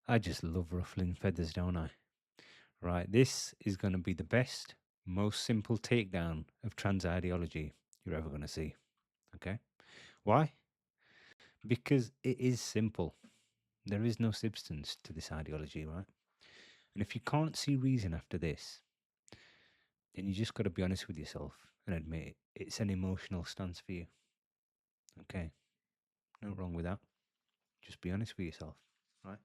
I just love ruffling feathers, don't I? Right, this is going to be the best, most simple takedown of trans ideology you're ever going to see. Okay? Why? Because it is simple. There is no substance to this ideology, right? And if you can't see reason after this, then you just got to be honest with yourself and admit it's an emotional stance for you. Okay? No wrong with that. Just be honest with yourself, right?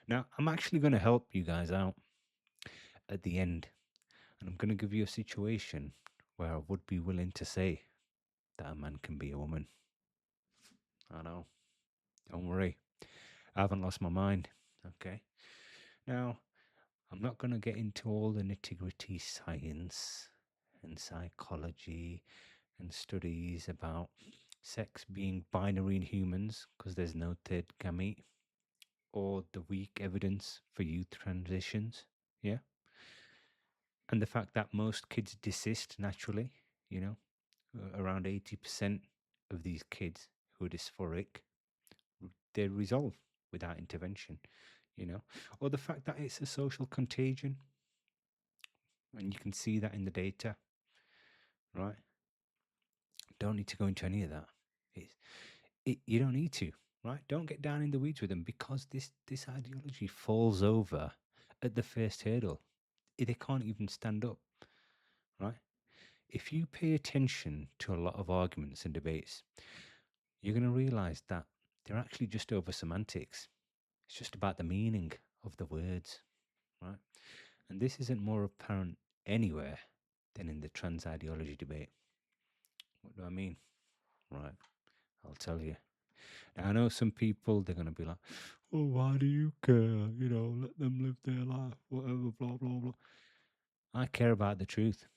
Now, I'm actually going to help you guys out at the end, and I'm going to give you a situation where I would be willing to say that a man can be a woman. I know. Don't worry. I haven't lost my mind. Okay. Now, I'm not going to get into all the nitty gritty science and psychology and studies about sex being binary in humans because there's no third gamete, or the weak evidence for youth transitions. Yeah. And the fact that most kids desist naturally, you know, around 80% of these kids who are dysphoric, they resolve without intervention, you know, or the fact that it's a social contagion, and you can see that in the data, right? Don't need to go into any of that. You don't need to, right? Don't get down in the weeds with them because this ideology falls over at the first hurdle. They can't even stand up, right? If you pay attention to a lot of arguments and debates, you're going to realize that they're actually just over semantics. It's just about the meaning of the words, right? And this isn't more apparent anywhere than in the trans ideology debate. What do I mean? Right, I'll tell you. Now, I know some people, they're going to be like, oh, why do you care? You know, let them live their life, whatever, blah, blah, blah. I care about the truth,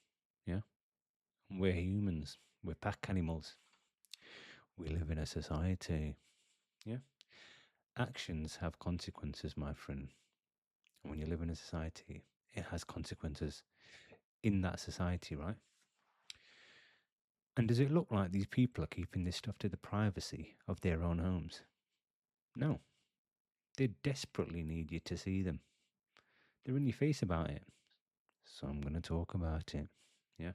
yeah? We're humans, we're pack animals. We live in a society, yeah? Actions have consequences, my friend. And when you live in a society, it has consequences in that society, right? And does it look like these people are keeping this stuff to the privacy of their own homes? No. They desperately need you to see them. They're in your face about it. So I'm going to talk about it. Yeah.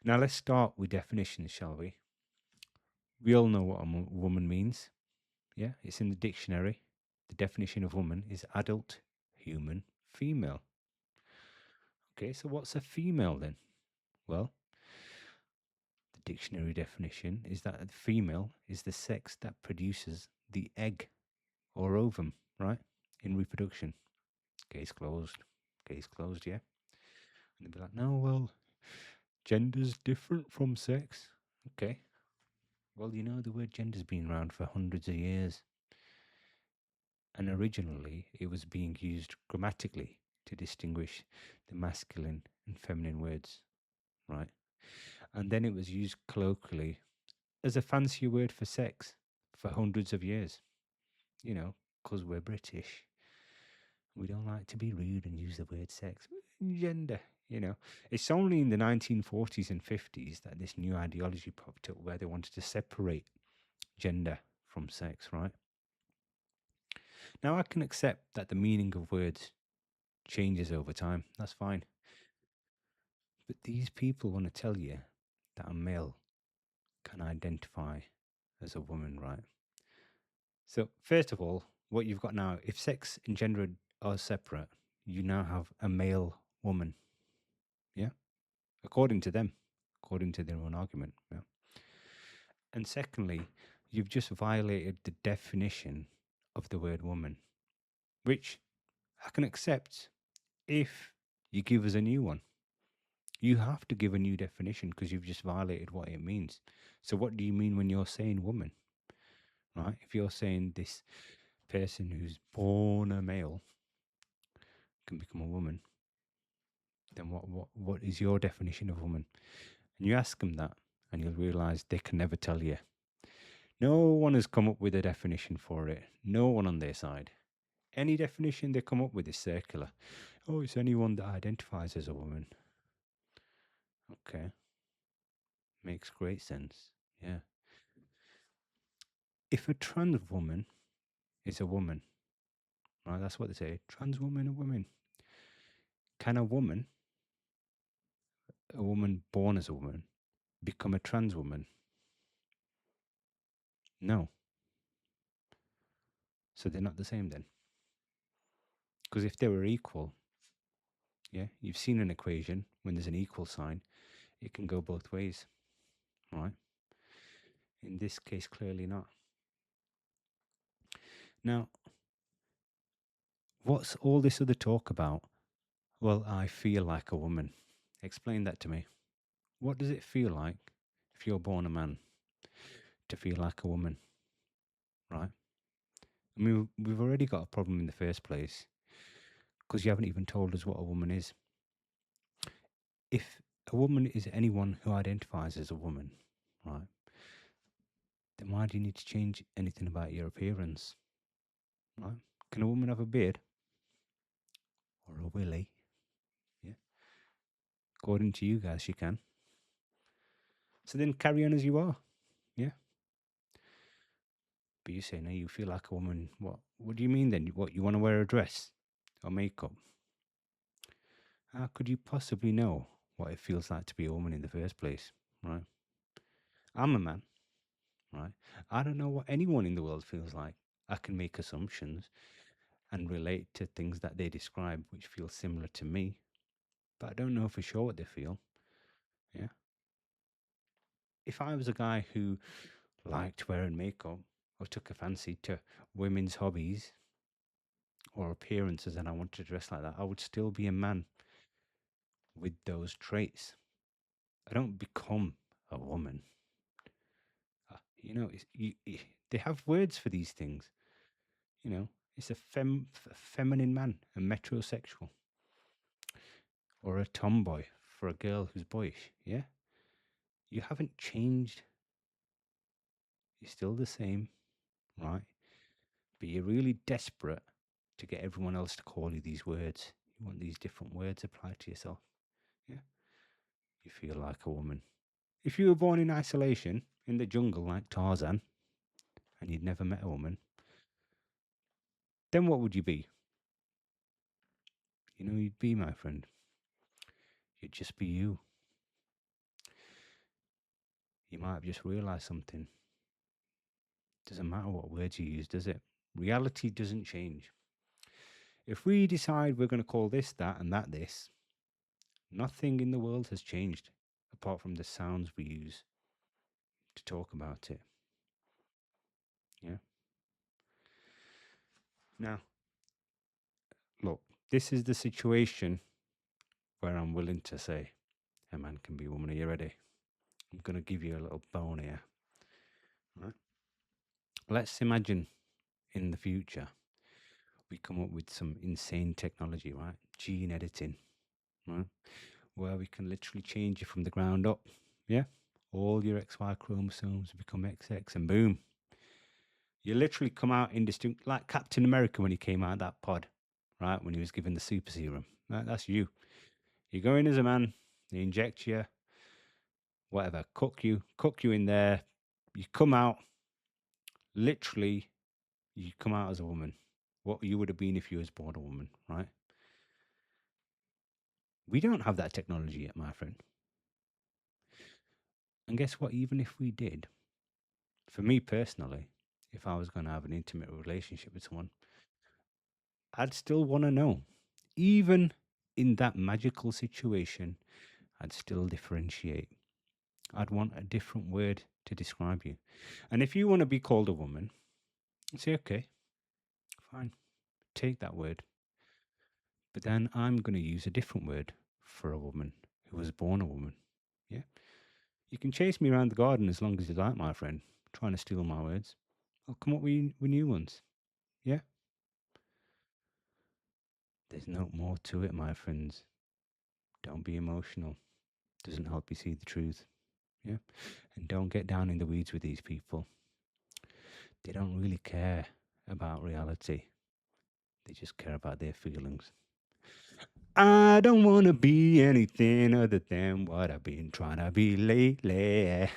Now let's start with definitions, shall we? We all know what a woman means. Yeah. It's in the dictionary. The definition of woman is adult, human, female. Okay. So what's a female then? Well, the dictionary definition is that a female is the sex that produces the egg or ovum, right? In reproduction. Case closed. Case closed, yeah. And they'd be like, no, well, gender's different from sex. Okay. Well, you know, the word gender's been around for hundreds of years. And originally, it was being used grammatically to distinguish the masculine and feminine words, right? And then it was used colloquially as a fancier word for sex for hundreds of years, you know, because we're British. We don't like to be rude and use the word sex. Gender, you know. It's only in the 1940s and 50s that this new ideology popped up where they wanted to separate gender from sex, right? Now, I can accept that the meaning of words changes over time. That's fine. But these people want to tell you that a male can identify as a woman, right? So, first of all, what you've got now, if sex and gender are separate, you now have a male woman. Yeah. According to them, according to their own argument. Yeah. And secondly, you've just violated the definition of the word woman, which I can accept if you give us a new one. You have to give a new definition because you've just violated what it means. So, what do you mean when you're saying woman? Right? If you're saying this person who's born a male can become a woman, then what is your definition of woman? And you ask them that, and you'll realize they can never tell you. No one has come up with a definition for it. No one on their side. Any definition they come up with is circular. Oh, it's anyone that identifies as a woman. Okay. Makes great sense. Yeah. If a trans woman is a woman, right? That's what they say. Trans women are women. Can a woman born as a woman become a trans woman? No. So they're not the same then. Because if they were equal, yeah, you've seen an equation when there's an equal sign, it can go both ways, right? In this case, clearly not. Now, what's all this other talk about? Well, I feel like a woman. Explain that to me. What does it feel like if you're born a man to feel like a woman, right? I mean, we've already got a problem in the first place because you haven't even told us what a woman is. If a woman is anyone who identifies as a woman, right, then why do you need to change anything about your appearance, right? Can a woman have a beard or a willy? Yeah, according to you guys, she can. So then carry on as you are, yeah. But you say no, you feel like a woman. What do you mean then? What, you want to wear a dress or makeup? How could you possibly know what it feels like to be a woman in the first place, right? I'm a man, right? I don't know what anyone in the world feels like. I can make assumptions and relate to things that they describe which feel similar to me, but I don't know for sure what they feel. Yeah. If I was a guy who liked wearing makeup or took a fancy to women's hobbies or appearances and I wanted to dress like that, I would still be a man with those traits. I don't become a woman. You know, they have words for these things. You know, it's a feminine man, a metrosexual, or a tomboy for a girl who's boyish. Yeah, you haven't changed. You're still the same, right? But you're really desperate to get everyone else to call you these words. You want these different words applied to yourself. Yeah, you feel like a woman. If you were born in isolation in the jungle like Tarzan, and you'd never met a woman, then what would you be? You know, you'd be, my friend. You'd just be you. You might have just realized something. Doesn't matter what words you use, does it? Reality doesn't change. If we decide we're going to call this that and that this, nothing in the world has changed apart from the sounds we use to talk about it. Yeah. Now, look, this is the situation where I'm willing to say a man can be a woman. Are you ready? I'm going to give you a little bone here. Right? Let's imagine in the future we come up with some insane technology, right? Gene editing, right? Where we can literally change you from the ground up. Yeah? All your XY chromosomes become XX and boom. You literally come out indistinct, like Captain America when he came out of that pod, right? When he was given the super serum. That's you. You go in as a man, they inject you, whatever, cook you in there. You come out, literally, you come out as a woman. What you would have been if you was born a woman, right? We don't have that technology yet, my friend. And guess what? Even if we did, for me personally, if I was going to have an intimate relationship with someone, I'd still want to know. Even in that magical situation, I'd still differentiate. I'd want a different word to describe you. And if you want to be called a woman, say, okay, fine, take that word. But then I'm going to use a different word for a woman who was born a woman. Yeah. You can chase me around the garden as long as you like, my friend, trying to steal my words. I'll come up with new ones. Yeah. There's no more to it, my friends. Don't be emotional. Doesn't help you see the truth. Yeah. And don't get down in the weeds with these people. They don't really care about reality. They just care about their feelings. I don't want to be anything other than what I've been trying to be lately.